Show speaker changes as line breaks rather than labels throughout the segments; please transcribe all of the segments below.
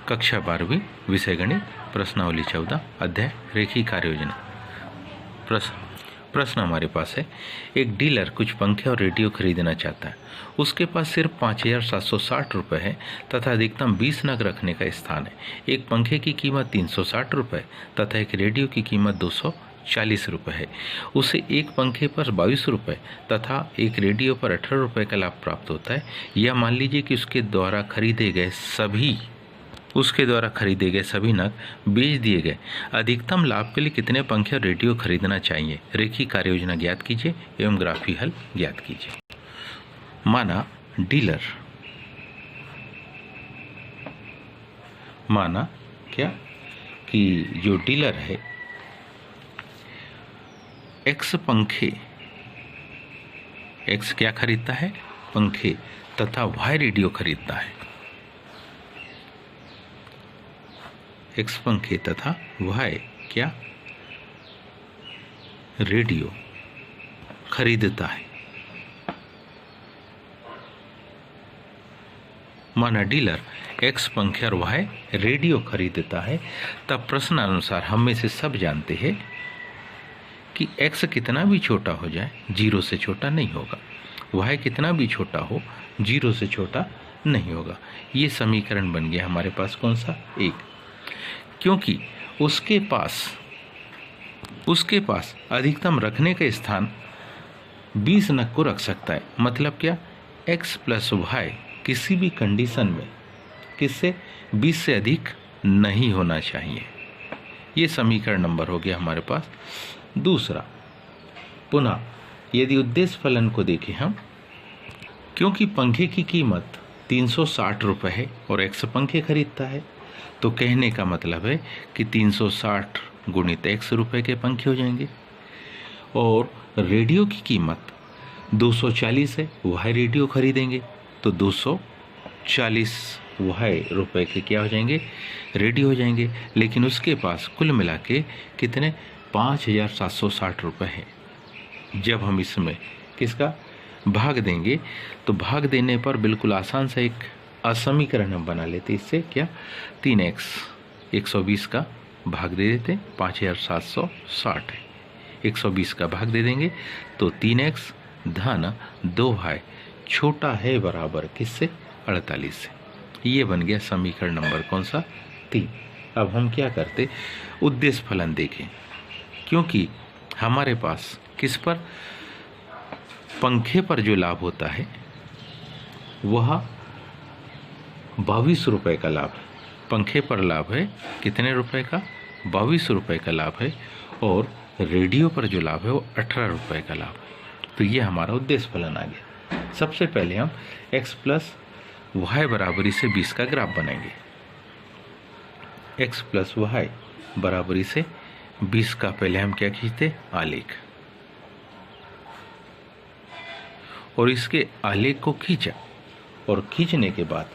कक्षा 12वीं विषय गणित प्रश्नावली 14 अध्याय रेखीय कार्य योजना। प्रश्न हमारे पास है, एक डीलर कुछ पंखे और रेडियो खरीदना चाहता है। उसके पास सिर्फ 5,760 रुपये है तथा अधिकतम 20 नग रखने का स्थान है। एक पंखे की कीमत 360 रुपये तथा एक रेडियो की कीमत 240 रुपये है। उसे एक पंखे पर 22 रुपये तथा एक रेडियो पर 18 रुपये का लाभ प्राप्त होता है। यह मान लीजिए कि उसके द्वारा खरीदे गए सभी नग बेच दिए गए। अधिकतम लाभ के लिए कितने पंखे और रेडियो खरीदना चाहिए? रेखीय कार्य योजना ज्ञात कीजिए एवं ग्राफी हल ज्ञात कीजिए। माना क्या कि जो डीलर है एक्स क्या खरीदता है? पंखे तथा वाई रेडियो खरीदता है। एक्स पंखे तथा वाई क्या रेडियो खरीदता है। माना डीलर एक्स पंखे और वाई रेडियो खरीदता है, तब प्रश्नानुसार हम में से सब जानते हैं कि एक्स कितना भी छोटा हो जाए 0 से छोटा नहीं होगा, वाई कितना भी छोटा हो 0 से छोटा नहीं होगा। ये समीकरण बन गया हमारे पास कौन सा? 1। क्योंकि उसके पास अधिकतम रखने का स्थान 20 नग को रख सकता है। मतलब क्या? x प्लस वाई किसी भी कंडीशन में किससे 20 से अधिक नहीं होना चाहिए। ये समीकरण नंबर हो गया हमारे पास। दूसरा, पुनः यदि उद्देश्य फलन को देखें हम, क्योंकि पंखे की कीमत 360 रुपये है और x पंखे खरीदता है, तो कहने का मतलब है कि 360 गुणित x रुपये के पंखे हो जाएंगे। और रेडियो की कीमत 240 है, वाई रेडियो खरीदेंगे तो 240 वाई रुपये के क्या हो जाएंगे? रेडियो हो जाएंगे। लेकिन उसके पास कुल मिला के कितने? 5,760 रुपये है। जब हम इसमें किसका भाग देंगे तो भाग देने पर बिल्कुल आसान सा एक असमीकरण हम बना लेते। इससे क्या? 3x 120 का भाग दे देते, 5,760 है, 120 का भाग दे देंगे तो 3x धन 2y छोटा है बराबर किससे? 48 से। ये बन गया समीकरण नंबर कौन सा? 3। अब हम क्या करते? उद्देश्य फलन देखें। क्योंकि हमारे पास किस पर? पंखे पर जो लाभ होता है वह 22 रुपये का लाभ है। पंखे पर लाभ है कितने रुपए का? 22 रुपये का लाभ है। और रेडियो पर जो लाभ है वो 18 रुपये का लाभ है। तो ये हमारा उद्देश्य फलन आ गया। सबसे पहले हम x प्लस वाई बराबरी से 20 का ग्राफ बनाएंगे। x प्लस वाई बराबरी से 20 का पहले हम क्या खींचते? आलेख। और इसके आलेख को खींचा और खींचने के बाद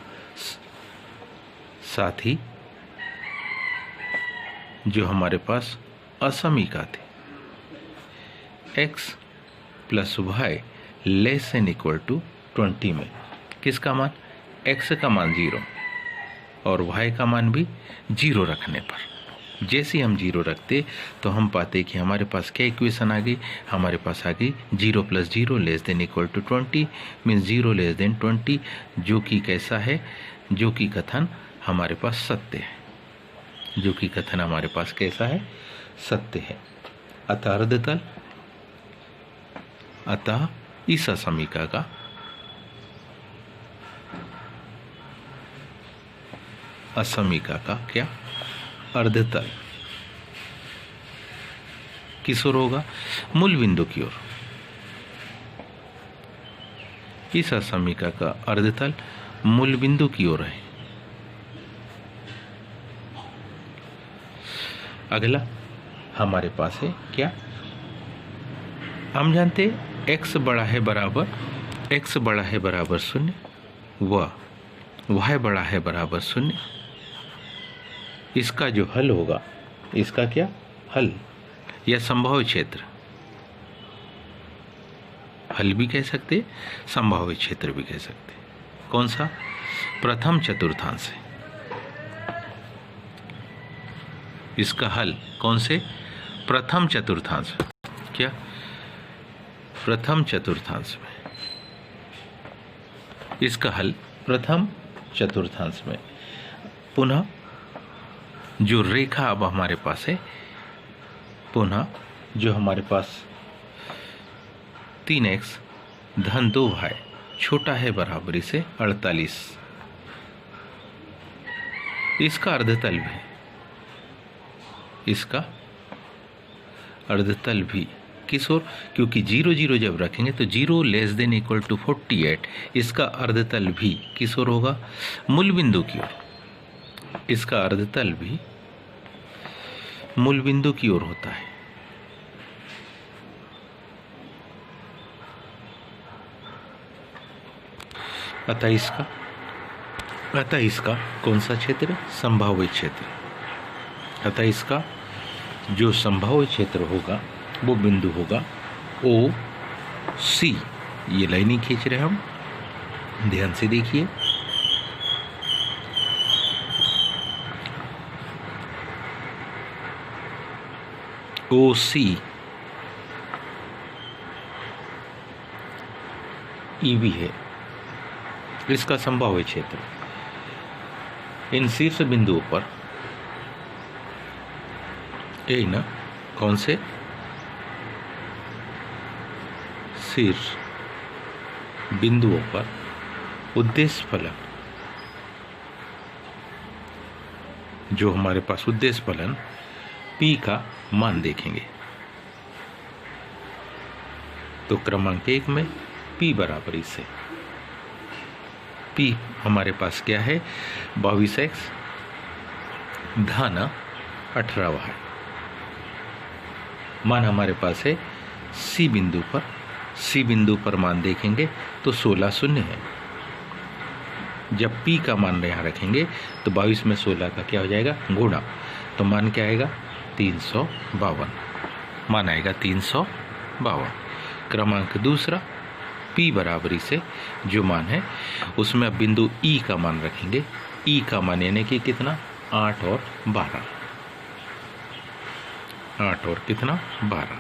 साथ ही जो हमारे पास असमीका थे x plus Y less N equal to 20 में किसका मान? x का मान 0 और y का मान भी 0 रखने पर, जैसे हम 0 रखते तो हम पाते कि हमारे पास क्या इक्वेशन आ गई? हमारे पास आ गई 0 plus 0 less than equal to 20 means 0 less than 20, जो कि कैसा है? जो कि कथन हमारे पास सत्य है। जो कि कथन हमारे पास कैसा है? सत्य है। अतः इस असमीका का क्या? अर्धतल किस ओर होगा? मूल बिंदु की ओर। इस असमीका का अर्धतल मूल बिंदु की ओर है। अगला हमारे पास है क्या? हम जानते x बड़ा है बराबर 0 व y बड़ा है बराबर 0। इसका जो हल होगा, इसका क्या हल या संभाव्य क्षेत्र, हल भी कह सकते, संभाव्य क्षेत्र भी कह सकते। कौन सा? प्रथम चतुर्थांश है। इसका हल कौन से प्रथम चतुर्थांश, क्या प्रथम चतुर्थांश में, इसका हल प्रथम चतुर्थांश में। पुनः जो रेखा अब हमारे पास है, पुनः जो हमारे पास 3x धन 2y छोटा है बराबरी से 48, इसका अर्धतल भी, इसका अर्धतल भी किस ओर, क्योंकि 0 0 जब रखेंगे तो 0 < 48, इसका अर्धतल भी किस ओर होगा, मूल बिंदु की ओर, इसका अर्धतल भी मूल बिंदु की ओर होता है। अतः इसका कौन सा क्षेत्र, संभाव्य क्षेत्र, अतः इसका जो संभाव्य क्षेत्र होगा वो बिंदु होगा OC। ये लाइनिंग खींच रहे हम, ध्यान से देखिए, OC EB है इसका संभाव्य क्षेत्र। इन शीर्ष बिंदुओं पर इन कौन से शीर्ष बिंदुओं पर उद्देश्य फलन, जो हमारे पास उद्देश्य फलन P का मान देखेंगे। तो क्रमांक 1 में P बराबर से P हमारे पास क्या है, 22x धन 18y, मान हमारे पास है C बिंदु पर मान देखेंगे तो 16 शून्य है। जब P का मान यहाँ रखेंगे तो 22 में 16 का क्या हो जाएगा, गुणा, तो मान क्या आएगा 352, मान आएगा 352। क्रमांक दूसरा P बराबरी से जो मान है उसमें अब बिंदु E का मान रखेंगे। E का मान यानी कि कितना, 8 और 12, 8 और कितना 12।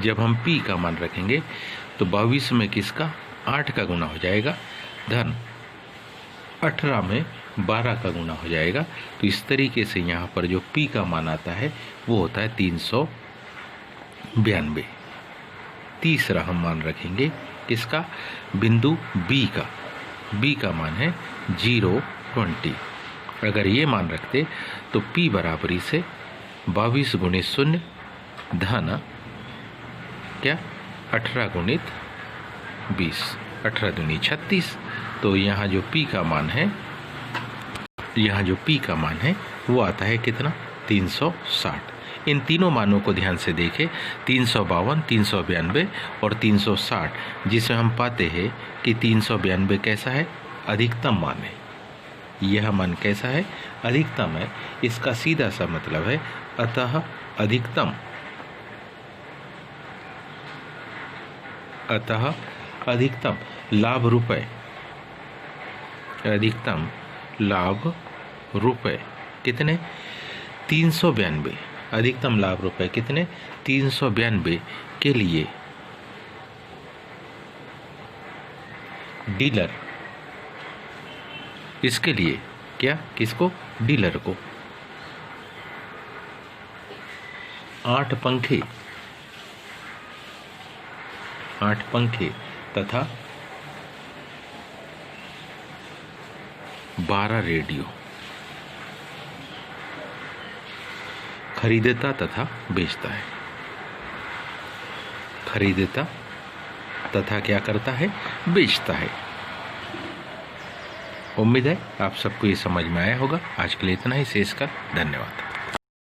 जब हम P का मान रखेंगे तो 22 में किसका 8 का गुना हो जाएगा, धन 18 में 12 का गुना हो जाएगा। तो इस तरीके से यहाँ पर जो P का मान आता है वो होता है 392। तीसरा हम मान रखेंगे किसका, बिंदु B का मान है 020। अगर ये मान रखते तो P बराबरी से 22 गुणित 0 धन क्या 18 गुणित 20, 18 दूनी 36। तो यहाँ जो P का मान है, यहाँ जो P का मान है वो आता है कितना, 360। इन तीनों मानों को ध्यान से देखें, 352, 392 और 360, जिसमें हम पाते हैं कि 392 कैसा है, अधिकतम मान है। यह मान कैसा है, अधिकतम है। इसका सीधा सा मतलब है अतः अधिकतम लाभ रुपए, अधिकतम लाभ रुपए कितने, 392। अधिकतम लाभ रुपए कितने, 392 के लिए डीलर, इसके लिए क्या, किसको, डीलर को 8 पंखे तथा 12 रेडियो खरीदता तथा बेचता है। खरीदता तथा क्या करता है, बेचता है। उम्मीद है आप सबको ये समझ में आया होगा। आज के लिए इतना ही, शेष का धन्यवाद।